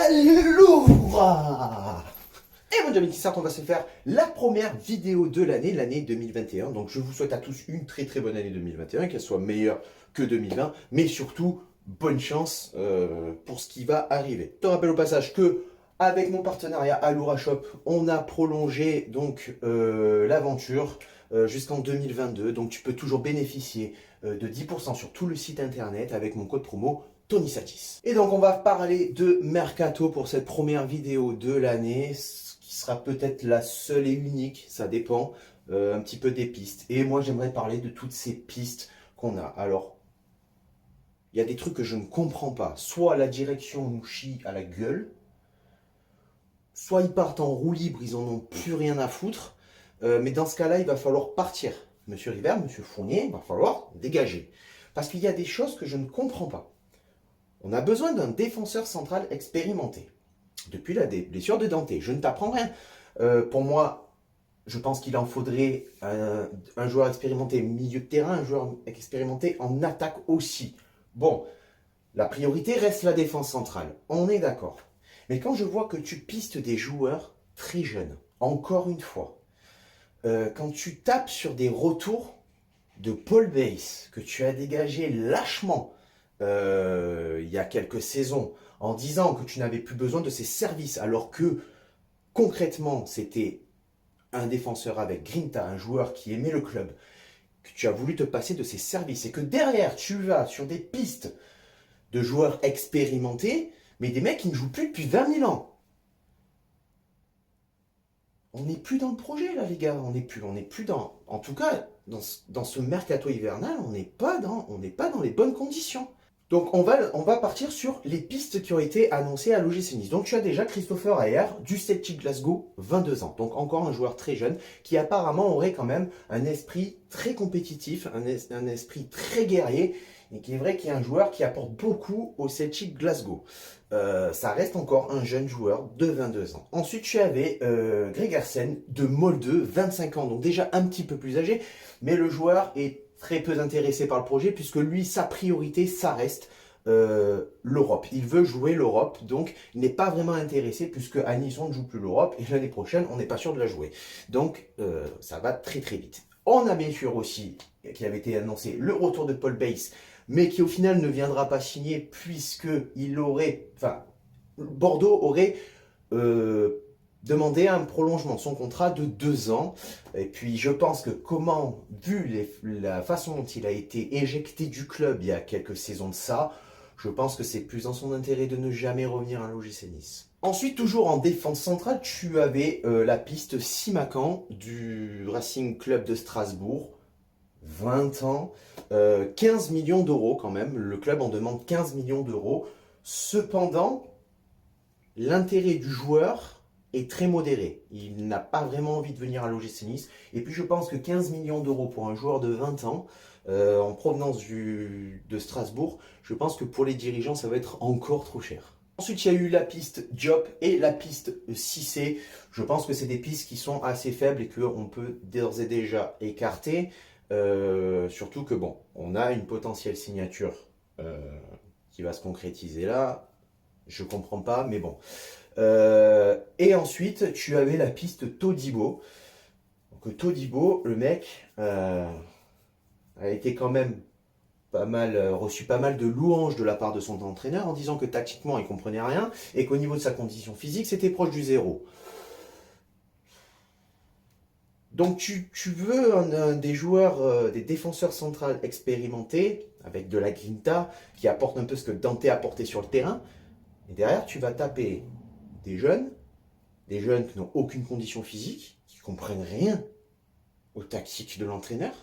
Allora. Et mon Jamie Tissart, on va se faire la première vidéo de l'année 2021. Donc je vous souhaite à tous une très très bonne année 2021, qu'elle soit meilleure que 2020, mais surtout bonne chance pour ce qui va arriver. Je te rappelle au passage que avec mon partenariat Alura Shop, on a prolongé donc l'aventure jusqu'en 2022. Donc tu peux toujours bénéficier de 10% sur tout le site internet avec mon code promo Tony Satis. Et donc on va parler de Mercato pour cette première vidéo de l'année, qui sera peut-être la seule et unique, ça dépend un petit peu des pistes. Et moi j'aimerais parler de toutes ces pistes qu'on a. Alors, il y a des trucs que je ne comprends pas. Soit la direction nous chie à la gueule, soit ils partent en roue libre, ils en ont plus rien à foutre. Mais dans ce cas-là, il va falloir partir. Monsieur River, Monsieur Fournier, il va falloir dégager. Parce qu'il y a des choses que je ne comprends pas. On a besoin d'un défenseur central expérimenté. Depuis la blessure de Dante, je ne t'apprends rien. Pour moi, je pense qu'il en faudrait un joueur expérimenté milieu de terrain, un joueur expérimenté en attaque aussi. Bon, la priorité reste la défense centrale. On est d'accord. Mais quand je vois que tu pistes des joueurs très jeunes, encore une fois, quand tu tapes sur des retours de Paul Bass, que tu as dégagé lâchement, il y a quelques saisons, en disant que tu n'avais plus besoin de ses services, alors que concrètement c'était un défenseur avec grinta, un joueur qui aimait le club, que tu as voulu te passer de ses services, et que derrière tu vas sur des pistes de joueurs expérimentés, mais des mecs qui ne jouent plus depuis 20 000 ans. On n'est plus dans le projet là les gars, on n'est plus dans, en tout cas dans ce mercato hivernal, on n'est pas dans les bonnes conditions. Donc on va partir sur les pistes qui ont été annoncées à l'OGC Nice. Donc tu as déjà Christopher Ayer du Celtic Glasgow, 22 ans. Donc encore un joueur très jeune qui apparemment aurait quand même un esprit très compétitif, un esprit très guerrier. Et qui est vrai qu'il y a un joueur qui apporte beaucoup au Celtic Glasgow. Ça reste encore un jeune joueur de 22 ans. Ensuite tu avais Gregersen de Molde, 25 ans. Donc déjà un petit peu plus âgé. Mais le joueur est très peu intéressé par le projet, puisque lui, sa priorité, ça reste l'Europe. Il veut jouer l'Europe, donc il n'est pas vraiment intéressé, puisque à Nice, on ne joue plus l'Europe, et l'année prochaine, on n'est pas sûr de la jouer. Donc, ça va très très vite. On a bien sûr aussi, qui avait été annoncé, le retour de Paul Bass, mais qui au final ne viendra pas signer, puisqu'il aurait, enfin, Bordeaux aurait demander un prolongement de son contrat de 2 ans. Et puis je pense que vu la façon dont il a été éjecté du club il y a quelques saisons de ça, je pense que c'est plus dans son intérêt de ne jamais revenir à l'OGC Nice. Ensuite, toujours en défense centrale, tu avais la piste Simakan du Racing Club de Strasbourg. 20 ans, 15 millions d'euros quand même. Le club en demande 15 millions d'euros. Cependant, l'intérêt du joueur est très modéré. Il n'a pas vraiment envie de venir à l'OGC Nice. Et puis je pense que 15 millions d'euros pour un joueur de 20 ans, en provenance de Strasbourg, je pense que pour les dirigeants, ça va être encore trop cher. Ensuite, il y a eu la piste Diop et la piste Cissé. Je pense que c'est des pistes qui sont assez faibles et qu'on peut d'ores et déjà écarter. Surtout que, bon, on a une potentielle signature qui va se concrétiser là. Je comprends pas, mais bon. Et ensuite, tu avais la piste Todibo. Donc Todibo, le mec, a été quand même reçu pas mal de louanges de la part de son entraîneur en disant que tactiquement, il comprenait rien et qu'au niveau de sa condition physique, c'était proche du zéro. Donc tu veux des joueurs, des défenseurs centrales expérimentés, avec de la grinta, qui apportent un peu ce que Dante a apporté sur le terrain. Et derrière, tu vas taper des jeunes qui n'ont aucune condition physique, qui ne comprennent rien aux tactiques de l'entraîneur.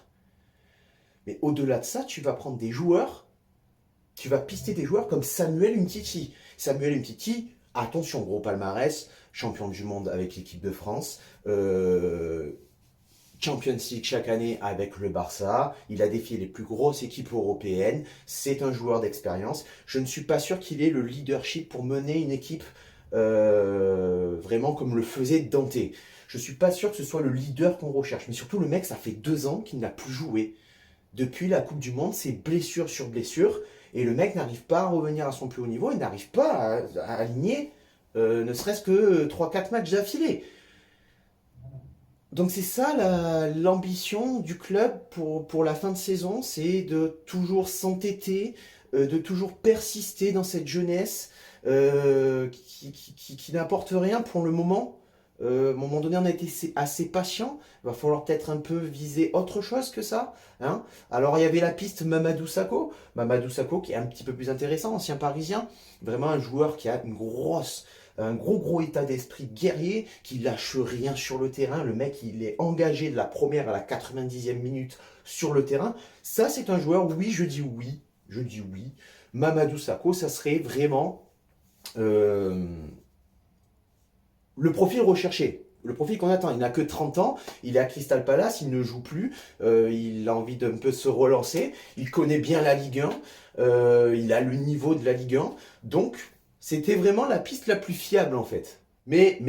Mais au-delà de ça, tu vas prendre des joueurs, tu vas pister des joueurs comme Samuel Umtiti. Samuel Umtiti, attention, gros palmarès, champion du monde avec l'équipe de France, Champions League chaque année avec le Barça, il a défié les plus grosses équipes européennes, c'est un joueur d'expérience. Je ne suis pas sûr qu'il ait le leadership pour mener une équipe vraiment comme le faisait Dante. Je ne suis pas sûr que ce soit le leader qu'on recherche, mais surtout le mec, ça fait 2 ans qu'il n'a plus joué. Depuis la Coupe du Monde, c'est blessure sur blessure, et le mec n'arrive pas à revenir à son plus haut niveau, il n'arrive pas à aligner ne serait-ce que 3-4 matchs d'affilée. Donc c'est ça l'ambition du club pour la fin de saison, c'est de toujours s'entêter, de toujours persister dans cette jeunesse qui n'apporte rien pour le moment. À un moment donné, on a été assez patient. Il va falloir peut-être un peu viser autre chose que ça, hein. Alors il y avait la piste Mamadou Sakho. Mamadou Sakho qui est un petit peu plus intéressant, ancien parisien. Vraiment un joueur qui a un gros état d'esprit guerrier, qui lâche rien sur le terrain. Le mec, il est engagé de la première à la 90e minute sur le terrain. Ça, c'est un joueur, oui, je dis oui. Je dis oui. Mamadou Sakho, ça serait vraiment le profil recherché. Le profil qu'on attend. Il n'a que 30 ans, il est à Crystal Palace, il ne joue plus, il a envie d'un peu se relancer, il connaît bien la Ligue 1, il a le niveau de la Ligue 1, donc c'était vraiment la piste la plus fiable en fait. Mais,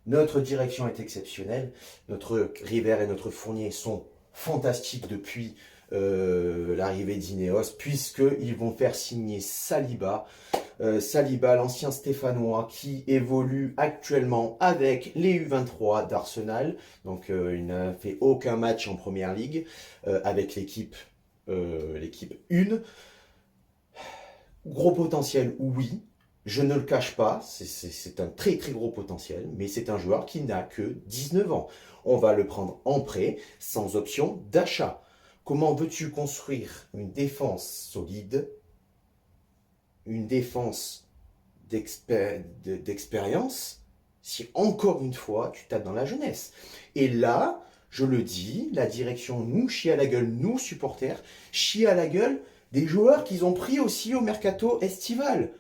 notre direction est exceptionnelle, notre River et notre Fournier sont fantastiques depuis l'arrivée d'Ineos, puisqu'ils vont faire signer Saliba. Saliba, l'ancien Stéphanois, qui évolue actuellement avec les U23 d'Arsenal. Donc il n'a fait aucun match en première ligue avec l'équipe 1. Gros potentiel, oui. Je ne le cache pas, c'est un très gros potentiel, mais c'est un joueur qui n'a que 19 ans. On va le prendre en prêt, sans option d'achat. Comment veux-tu construire une défense solide, une défense d'expérience, si encore une fois tu tapes dans la jeunesse? Et là, je le dis, la direction nous chie à la gueule, nous supporters, chie à la gueule des joueurs qu'ils ont pris aussi au mercato estival.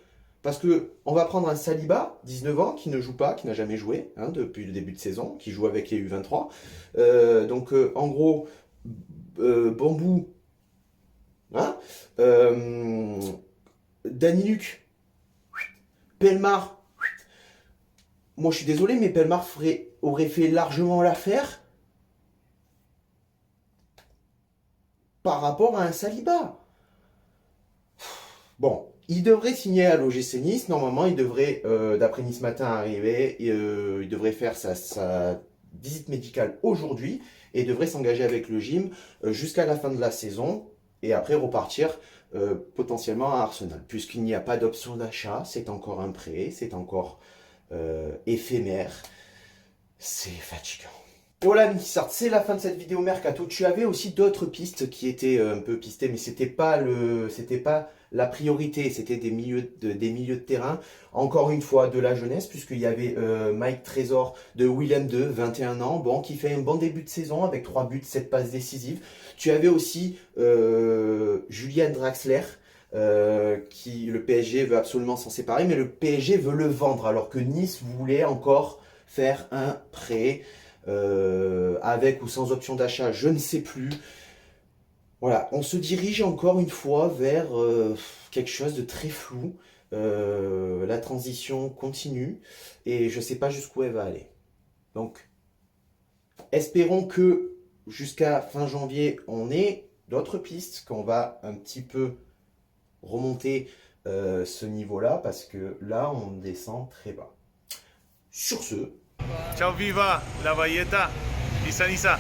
Parce que on va prendre un Saliba, 19 ans, qui ne joue pas, qui n'a jamais joué hein, depuis le début de saison, qui joue avec les U23. En gros, Bambou, hein, Danny Luc, Pelmar. Moi je suis désolé, mais Pelmar aurait fait largement l'affaire par rapport à un Saliba. Bon, il devrait signer à l'OGC Nice. Normalement, il devrait, d'après Nice Matin, arriver. Il devrait faire sa visite médicale aujourd'hui et devrait s'engager avec le gym jusqu'à la fin de la saison et après repartir potentiellement à Arsenal. Puisqu'il n'y a pas d'option d'achat, c'est encore un prêt, c'est encore éphémère. C'est fatigant. Voilà Nikisart, c'est la fin de cette vidéo mercato. Tu avais aussi d'autres pistes qui étaient un peu pistées, mais c'était pas la priorité, c'était des milieux de terrain. Encore une fois, de la jeunesse, puisqu'il y avait Mike Trésor de Willem II, 21 ans, bon, qui fait un bon début de saison avec 3 buts, 7 passes décisives. Tu avais aussi Julian Draxler, qui le PSG veut absolument s'en séparer, mais le PSG veut le vendre, alors que Nice voulait encore faire un prêt. Avec ou sans option d'achat, je ne sais plus. Voilà, on se dirige encore une fois vers quelque chose de très flou. La transition continue et je ne sais pas jusqu'où elle va aller. Donc, espérons que jusqu'à fin janvier, on ait d'autres pistes, qu'on va un petit peu remonter ce niveau-là, parce que là, on descend très bas. Sur ce, Ciao viva la Valletta di Sanissa.